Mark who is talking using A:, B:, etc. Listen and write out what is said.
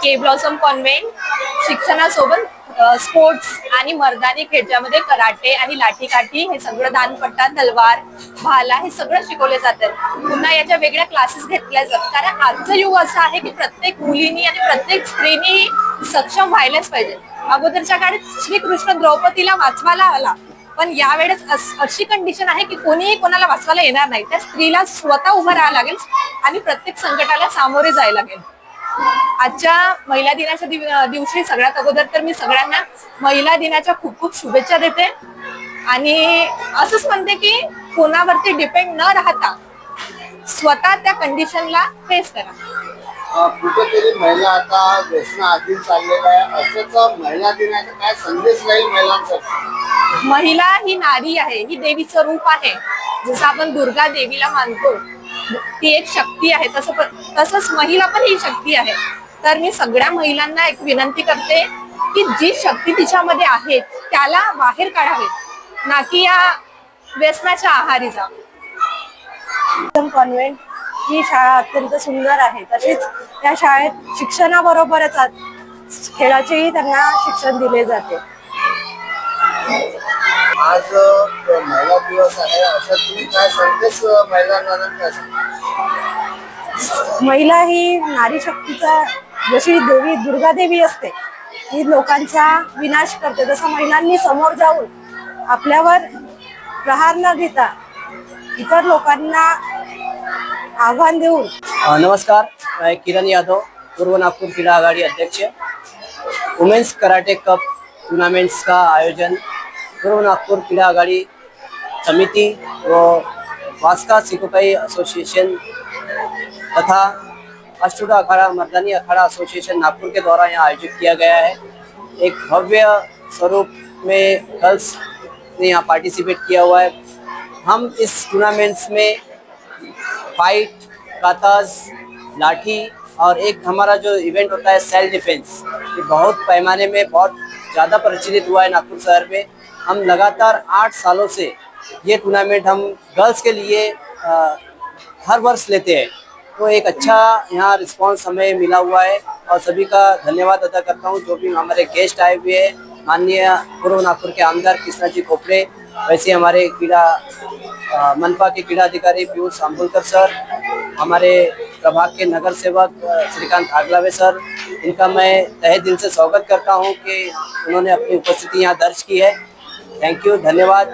A: के blossom convent शिक्षणासोबत sports आणि मर्दानी खेळ ज्यामध्ये कराटे आणि लाठीकाठी हे सगळं, दानपट्टा, तलवार, भाला हे सगळं शिकवले जातात. पुन्हा याच्या वेगळ्या क्लासेस घेतल्या जातात, कारण आजचं युग असं आहे की प्रत्येक मुलीनी आणि प्रत्येक स्त्रीनी सक्षम व्हायलाच पाहिजे. अगोदरच्या काळात श्रीकृष्ण द्रौपदीला वाचवायला आला, पण यावेळेस अशी कंडिशन आहे की कोणीही कोणाला वाचवायला येणार नाही. त्या स्त्रीला स्वतः उभं राहावं लागेल आणि प्रत्येक संकटाला सामोरे जायला लागेल. आजच्या महिला दिनाच्या दिवशी सगळ्यात अगोदर तर मी सगळ्यांना महिला दिनाच्या खूप खूप शुभेच्छा देते आणि असंच म्हणते की कोणावरती डिपेंड न राहता स्वतः त्या कंडिशनला फेस करा.
B: कुठेतरी महिला आता व्यसन आधीन चाललेला आहे, असंच महिला दिनाचा काय संदेश राहील महिलांसाठी?
A: महिला ही नारी आहे, ही देवीचं रूप आहे. जसं आपण दुर्गा देवीला मानतो, ती एक शक्ती आहे, तसंच महिला पण ही शक्ती आहे. तर मी सगळ्या महिलांना एक विनंती करते की जी शक्ती तिच्यामध्ये आहे त्याला बाहेर काढावे, ना की या व्यसनाच्या आहारी जा.
C: कॉन्व्हेंट ही शाळा अत्यंत सुंदर आहे. तसेच या शाळेत शिक्षणाबरोबरच खेळाचेही त्यांना शिक्षण दिले जाते.
B: आज महिला दिवस आहे, अशा तुम्ही काय संदेश महिलांना द्याल?
C: महिला ही नारी शक्तीचा, जशी देवी दुर्गा देवी असते, ही लोकांचा विनाश करते, तसं महिलांनी समोर जाऊन आपल्यावर प्रहार न घेता इतर लोकांना आव्हान देऊन.
D: नमस्कार, मैं किरण यादव, पूर्व नागपुर क्रीड़ा आघाड़ी अध्यक्ष. वुमेन्स कराटे कप टूर्नामेंट्स का आयोजन पूर्व नागपुर क्रीड़ा आघाड़ी समिति व वास्का सिकुकाई एसोसिएशन तथा अष्टुडा अखाड़ा मर्दानी अखाड़ा एसोसिएशन नागपुर के द्वारा यहाँ आयोजित किया गया है. एक भव्य स्वरूप में गर्ल्स ने यहाँ पार्टिसिपेट किया हुआ है. हम इस टूर्नामेंट्स में फाइट, काताज, लाठी और एक हमारा जो इवेंट होता है सेल्फ डिफेंस, ये बहुत पैमाने में बहुत ज़्यादा प्रचलित हुआ है नागपुर शहर में. हम लगातार 8 सालों से ये टूर्नामेंट हम गर्ल्स के लिए हर वर्ष लेते हैं. तो एक अच्छा यहाँ रिस्पांस हमें मिला हुआ है और सभी का धन्यवाद अदा करता हूँ. जो भी हमारे गेस्ट आए हुए हैं, माननीय पूर्व नागपुर के आमदार कृष्णा जी खोपड़े, वैसे हमारे क्रीड़ा मनपा के क्रीड़ा अधिकारी पीयूष आंबुलकर सर, हमारे प्रभाग के नगर सेवक श्रीकांत आगलावे सर, इनका मैं तहे दिल से स्वागत करता हूं कि उन्होंने अपनी उपस्थिति यहाँ दर्ज की है. थैंक यू, धन्यवाद.